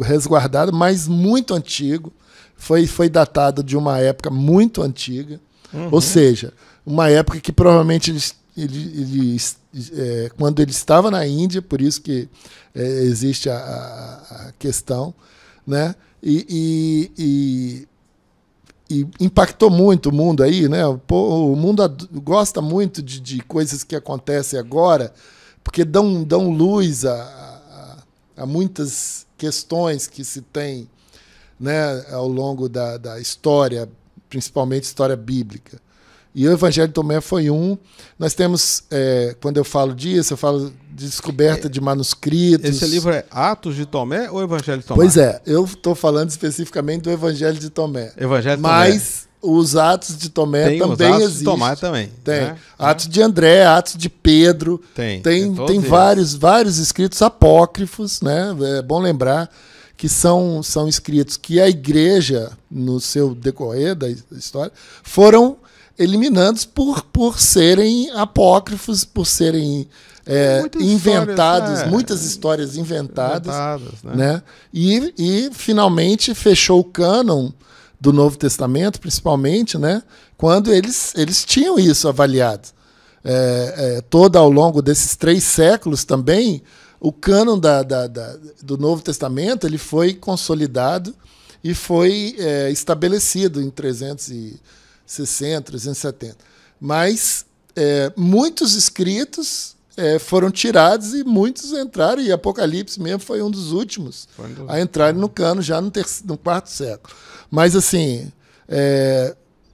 resguardado, mas muito antigo. Foi datado de uma época muito antiga. Ou seja, uma época que provavelmente quando ele estava na Índia, por isso que existe a questão, né? E impactou muito o mundo aí, né? O mundo gosta muito de coisas que acontecem agora, porque dão luz a muitas questões que se tem, né, ao longo da história, principalmente história bíblica. E o Evangelho de Tomé foi um. Nós temos, quando eu falo disso, eu falo de descoberta de manuscritos. Esse livro é Atos de Tomé ou Evangelho de Tomé? Pois é, eu estou falando especificamente do Evangelho de Tomé. Evangelho de Tomé. Mas os Atos de Tomé tem também existem. existem. De Tomé também. Tem. Né? Atos de André, Atos de Pedro. Tem vários escritos apócrifos, né? É bom lembrar que são escritos que a igreja, no seu decorrer da história, foram eliminados por serem apócrifos, por serem inventados, muitas histórias inventadas, né? E finalmente fechou o cânon do Novo Testamento, principalmente, né? Quando eles tinham isso avaliado. Todo ao longo desses 3 séculos também, o cânon do Novo Testamento ele foi consolidado e foi estabelecido em 360, 370. Mas muitos escritos foram tirados e muitos entraram, e Apocalipse mesmo foi um dos últimos a entrarem no cânon, já no 4º século. Mas, assim,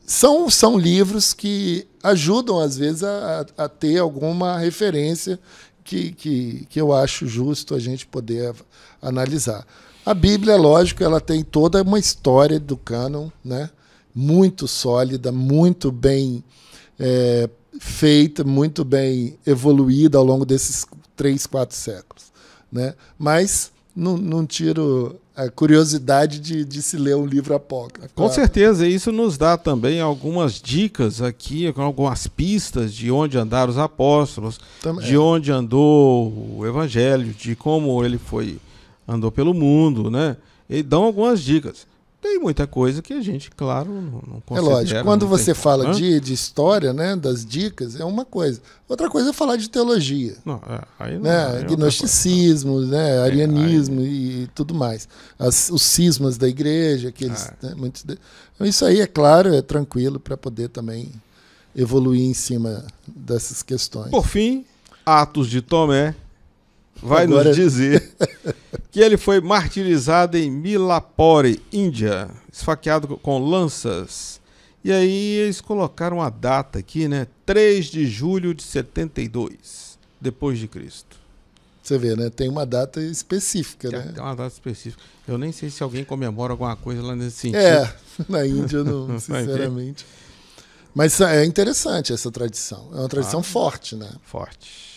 são livros que ajudam, às vezes, a ter alguma referência que eu acho justo a gente poder analisar. A Bíblia, lógico, ela tem toda uma história do cânon, né? Muito sólida, muito bem feita, muito bem evoluída ao longo desses 3, 4 séculos, né? Mas não tiro a curiosidade de se ler um livro apócrifo. Com certeza, isso nos dá também algumas dicas aqui, algumas pistas de onde andaram os apóstolos, de onde andou o Evangelho, de como ele andou pelo mundo, né? E dão algumas dicas. Tem muita coisa que a gente, claro, não considera. É lógico, quando você fala de história, né, das dicas, é uma coisa. Outra coisa é falar de teologia. Não, aí não, né? Gnosticismo, né, arianismo e tudo mais. Os cismas da igreja, isso aí, é claro, é tranquilo para poder também evoluir em cima dessas questões. Por fim, Atos de Tomé vai nos dizer que ele foi martirizado em Milapore, Índia, esfaqueado com lanças. E aí eles colocaram a data aqui, né? 3 de julho de 72, depois de Cristo. Você vê, né? Tem uma data específica, né? Tem uma data específica. Eu nem sei se alguém comemora alguma coisa lá nesse sentido. Na Índia, não, sinceramente. Mas é interessante essa tradição. É uma tradição forte, né? Forte.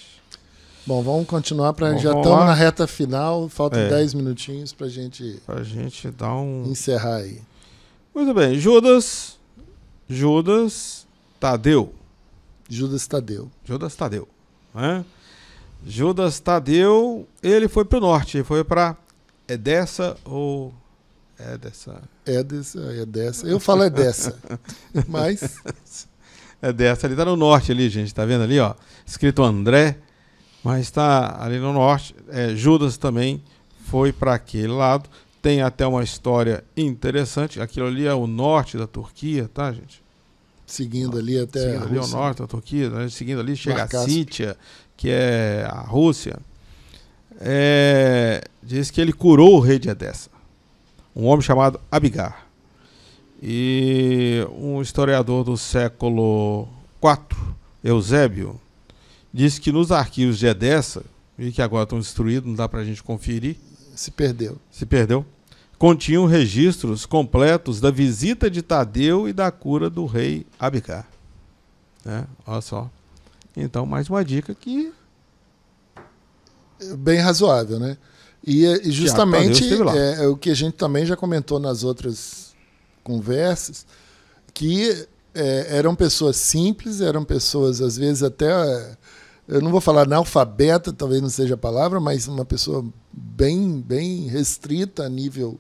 Bom, vamos continuar, já estamos na reta final, faltam 10 minutinhos para a gente dar encerrar aí. Muito bem, Judas Tadeu. Né? Judas Tadeu, ele foi para o norte, ele foi para Edessa ou Edessa? Edessa. Eu falo Edessa, mas... Edessa, ele está no norte ali, gente, tá vendo ali, ó, escrito André, mas está ali no norte. Judas também foi para aquele lado. Tem até uma história interessante. Aquilo ali é o norte da Turquia, tá, gente? Seguindo ali até ali ao norte da Turquia, né? Seguindo ali chega a Sítia, que é a Rússia. Diz que ele curou o rei de Edessa, um homem chamado Abigar. E um historiador do século IV, Eusébio, diz que nos arquivos de Edessa, e que agora estão destruídos, não dá para a gente conferir. Se perdeu. Continham registros completos da visita de Tadeu e da cura do rei Abigar. Olha só. Então, mais uma dica que... bem razoável, né? E justamente o que a gente também já comentou nas outras conversas, que eram pessoas simples, eram pessoas, às vezes, até... eu não vou falar analfabeta, talvez não seja a palavra, mas uma pessoa bem restrita a nível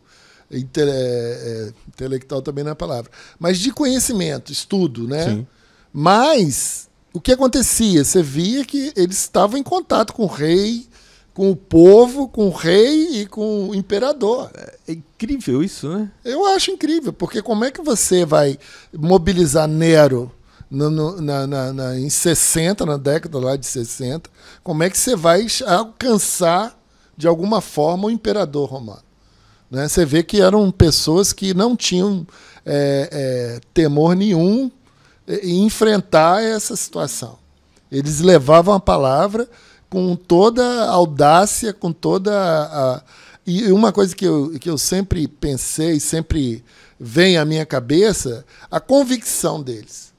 intelectual também não é a palavra, mas de conhecimento, estudo, né? Sim. Mas o que acontecia? Você via que eles estavam em contato com o rei, com o povo, com o rei e com o imperador. É incrível isso, né? Eu acho incrível, porque como é que você vai mobilizar Nero em 60, na década lá de 60, como é que você vai alcançar, de alguma forma, o imperador romano? Né? Você vê que eram pessoas que não tinham temor nenhum em enfrentar essa situação. Eles levavam a palavra com toda a audácia, com toda a... E uma coisa que eu sempre pensei, sempre vem à minha cabeça, a convicção deles.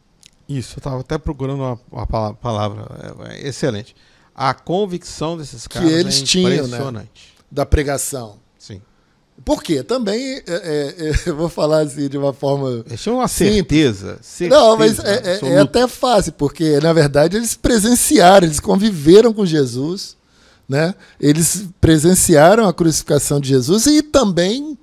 Isso, eu estava até procurando uma palavra excelente. A convicção desses caras que eles tinham, impressionante. Né, da pregação. Sim. Por quê? Também, eu vou falar assim de uma forma... Eles tinham uma certeza. Não, mas é até fácil, porque, na verdade, eles presenciaram, eles conviveram com Jesus, né? Eles presenciaram a crucificação de Jesus e também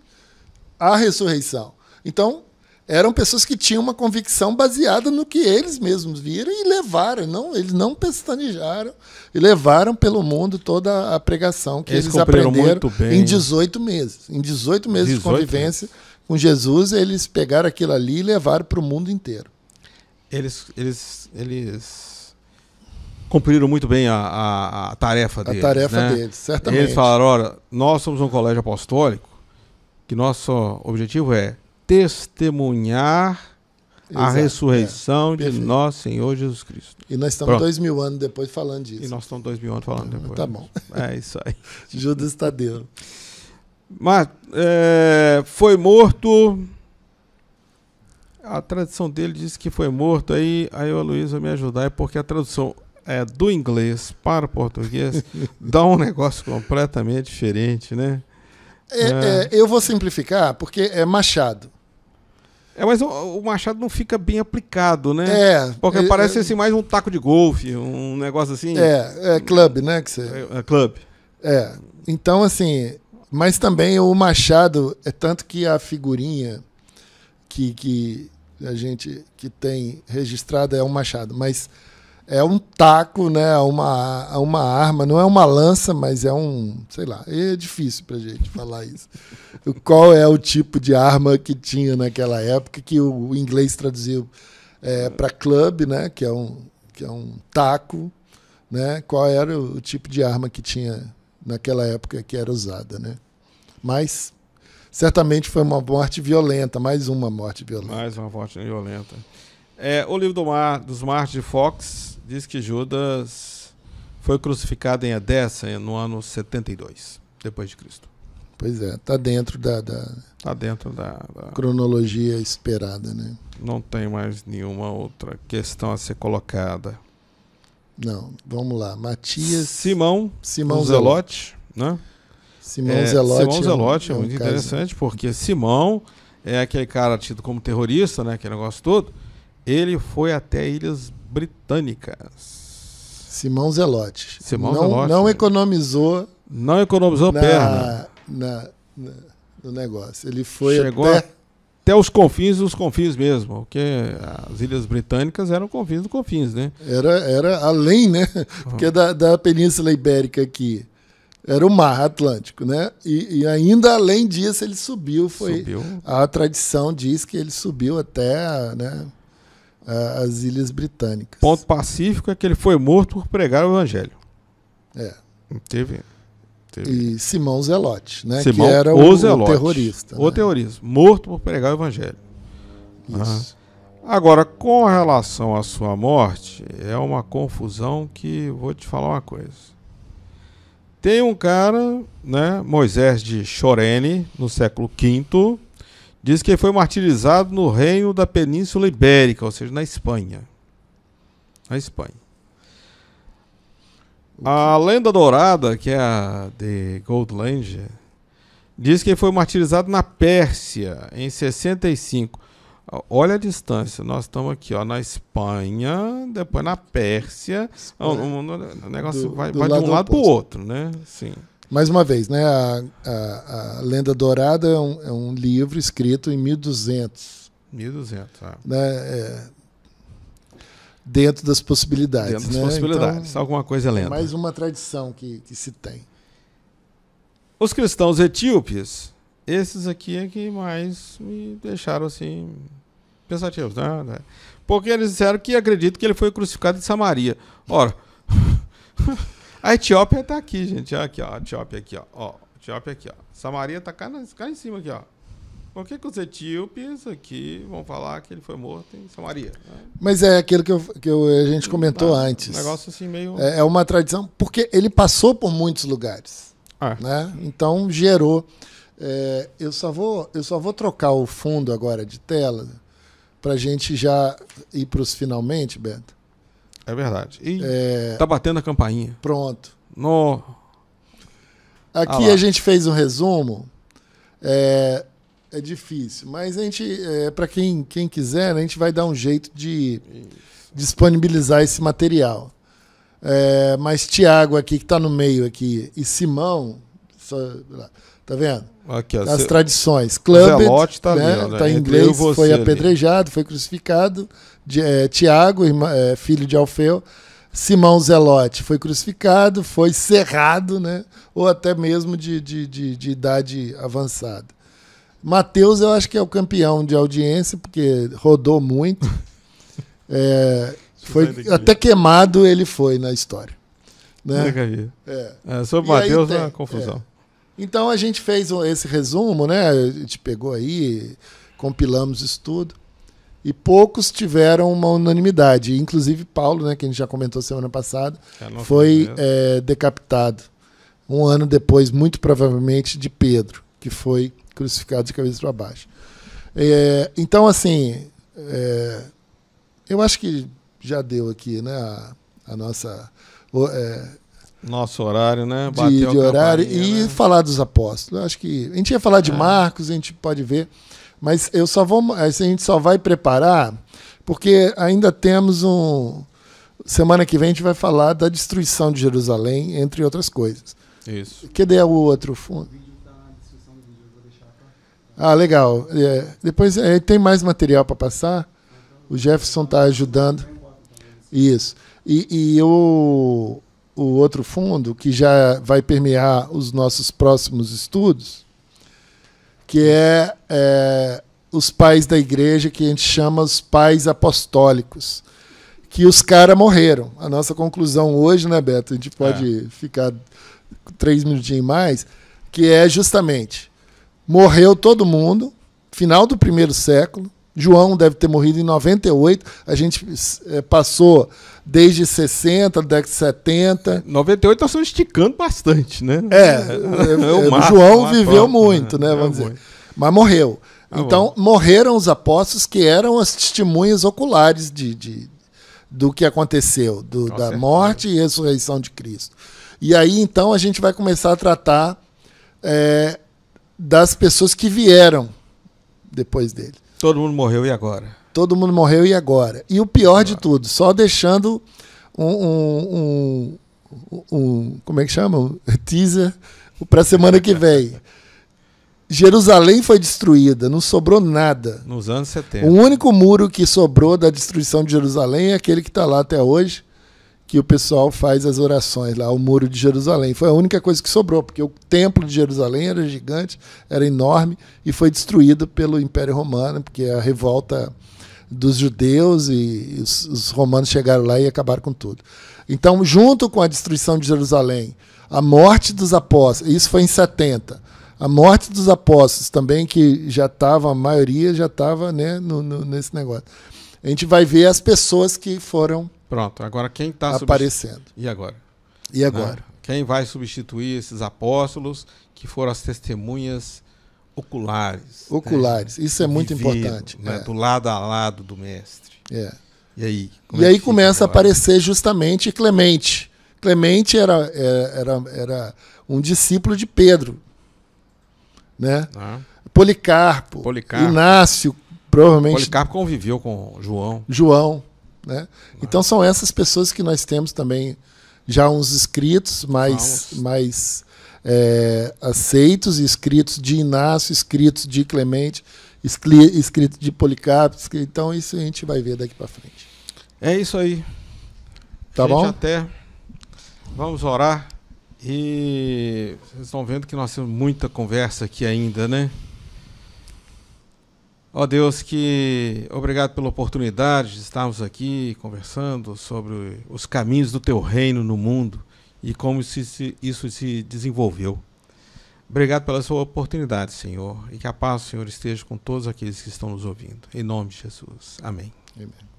a ressurreição. Então, eram pessoas que tinham uma convicção baseada no que eles mesmos viram e levaram. Eles não pestanejaram e levaram pelo mundo toda a pregação que eles aprenderam muito bem. Em 18 meses. Em 18 meses de convivência com Jesus, eles pegaram aquilo ali e levaram para o mundo inteiro. Eles cumpriram muito bem a tarefa deles. A tarefa deles, certamente. Eles falaram, olha, nós somos um colégio apostólico, que nosso objetivo é testemunhar a ressurreição de nosso Senhor Jesus Cristo. E nós estamos 2000 anos depois falando disso. E nós estamos 2000 anos falando depois. Tá bom. É isso aí. Judas Tadeu. Mas foi morto... A tradução dele diz que foi morto, aí o Luiz vai me ajudar, porque a tradução do inglês para o português dá um negócio completamente diferente, né? Eu vou simplificar, porque é machado. Mas o machado não fica bem aplicado, né? Porque parece assim, mais um taco de golfe, um negócio assim. Club, né? Club. Então, assim, mas também o machado, tanto que a figurinha que a gente que tem registrada é um machado, mas é um taco, né? Uma arma, não é uma lança, mas sei lá, é difícil pra gente falar isso. Qual é o tipo de arma que tinha naquela época, que o inglês traduziu para club, né? Que é um taco, né? Qual era o tipo de arma que tinha naquela época que era usada, né? Mas certamente foi uma morte violenta, mais uma morte violenta. Mais uma morte violenta. O livro dos Mártires de Fox diz que Judas foi crucificado em Edessa no ano 72, depois de Cristo. Pois está dentro da cronologia esperada, né? Não tem mais nenhuma outra questão a ser colocada. Não, vamos lá. Matias... Simão Zelote, né? Simão Zelote é muito interessante, porque Simão é aquele cara tido como terrorista, né? Aquele negócio todo. Ele foi até Ilhas Britânicas. Simão Zelote. Zelote. Não economizou... Não economizou perna. No negócio. Ele foi chegou até os confins dos confins mesmo, porque as Ilhas Britânicas eram confins dos confins, né? Era além, né? Porque da Península Ibérica aqui era o Mar Atlântico, né? E ainda além disso ele subiu. A tradição diz que ele subiu até, né, as Ilhas Britânicas. Ponto pacífico é que ele foi morto por pregar o Evangelho. Teve. E Simão Zelote, né? Simão, que era o Zelote, terrorista. O terrorista, morto por pregar o Evangelho. Isso. Agora, com relação à sua morte, é uma confusão que vou te falar uma coisa. Tem um cara, né, Moisés de Chorene, no século V, diz que ele foi martirizado no reino da Península Ibérica, ou seja, na Espanha. Na Espanha. A lenda dourada, que é a de Goldland, diz que ele foi martirizado na Pérsia, em 65. Olha a distância, nós estamos aqui, na Espanha, depois na Pérsia. O negócio vai de um lado para o outro, né? Sim. Mais uma vez, né, a Lenda Dourada é um livro escrito em 1200. 1200, né, dentro das possibilidades. Dentro das né? possibilidades. Então, alguma coisa lenta. Mais uma tradição que se tem. Os cristãos etíopes, esses aqui é que mais me deixaram assim pensativos, né? Porque eles disseram que acreditam que ele foi crucificado em Samaria. Ora, a Etiópia está aqui, gente. Aqui, ó, a Etiópia aqui, ó. Etiópia aqui, ó. Samaria está cá em cima aqui, ó. Por que os etíopes aqui vão falar que ele foi morto em Samaria? Né? Mas é aquilo que a gente comentou antes. Um negócio assim meio... É uma tradição, porque ele passou por muitos lugares. Né? Então gerou... eu só vou trocar o fundo agora de tela para a gente já ir para os finalmente, Beto. É verdade. E tá batendo a campainha. Pronto. No... Aqui a gente fez um resumo. É difícil, mas a gente, para quem quiser, a gente vai dar um jeito de disponibilizar esse material. Mas Tiago aqui, que está no meio aqui, e Simão, tá vendo? Aqui, ó, as tradições. Clubbed, tá, né? Tá em inglês, foi apedrejado, foi crucificado. Tiago, filho de Alfeu. Simão Zelote foi crucificado, foi cerrado, né? Ou até mesmo de idade avançada. Mateus, eu acho que é o campeão de audiência, porque rodou muito. Foi até queimado ele foi na história. Né? Sobre Mateus é uma confusão. Então a gente fez esse resumo, né? A gente pegou aí, compilamos isso tudo. E poucos tiveram uma unanimidade. Inclusive Paulo, né, que a gente já comentou semana passada, foi decapitado. Um ano depois, muito provavelmente, de Pedro, que foi crucificado de cabeça para baixo. Então, assim, eu acho que já deu aqui, né, a nossa... nosso horário, né? De horário e né? Falar dos apóstolos. Acho que a gente ia falar de Marcos, a gente pode ver, mas a gente só vai preparar porque ainda temos semana que vem a gente vai falar da destruição de Jerusalém, entre outras coisas. Isso. Cadê o outro fundo? Legal. Depois tem mais material para passar. O Jefferson está ajudando. Isso. E o outro fundo, que já vai permear os nossos próximos estudos, que os pais da igreja, que a gente chama os pais apostólicos, que os caras morreram. A nossa conclusão hoje, né, Beto? A gente pode ficar 3 minutinhos mais, que é justamente, morreu todo mundo, final do 1º século, João deve ter morrido em 98, a gente passou desde 60, década de 70. 98 nós estamos esticando bastante, né? João viveu muito, né? Vamos dizer. Mas morreu. Então, morreram os apóstolos que eram as testemunhas oculares do que aconteceu, da morte e ressurreição de Cristo. E aí, então, a gente vai começar a tratar das pessoas que vieram depois dele. Todo mundo morreu, e agora? Todo mundo morreu, e agora? E o pior de tudo, só deixando como é que chama? Teaser para a semana que vem. Jerusalém foi destruída, não sobrou nada. Nos anos 70. O único muro que sobrou da destruição de Jerusalém é aquele que está lá até hoje, que o pessoal faz as orações lá, o muro de Jerusalém. Foi a única coisa que sobrou, porque o templo de Jerusalém era gigante, era enorme, e foi destruído pelo Império Romano, porque a revolta dos judeus e os romanos chegaram lá e acabaram com tudo. Então, junto com a destruição de Jerusalém, a morte dos apóstolos, isso foi em 70, a morte dos apóstolos também, que já estava, a maioria já estava, né, nesse negócio. A gente vai ver as pessoas que foram Pronto, agora quem está aparecendo. E agora? E agora? Né? Quem vai substituir esses apóstolos que foram as testemunhas oculares? Oculares, né? Isso é muito importante. Né? Do lado a lado do mestre. E aí? E aí começa a aparecer justamente Clemente. Clemente era um discípulo de Pedro. Né? Policarpo, Inácio, provavelmente. Policarpo conviveu com João. Né? Então são essas pessoas que nós temos também já uns escritos mais aceitos, escritos de Inácio, escritos de Clemente, escritos de Policarpo. Então isso a gente vai ver daqui para frente. É isso aí. Tá bom? Até vamos orar. E vocês estão vendo que nós temos muita conversa aqui ainda, né? Ó Deus, obrigado pela oportunidade de estarmos aqui conversando sobre os caminhos do Teu reino no mundo e como isso se desenvolveu. Obrigado pela sua oportunidade, Senhor, e que a paz do Senhor esteja com todos aqueles que estão nos ouvindo. Em nome de Jesus. Amém. Amém.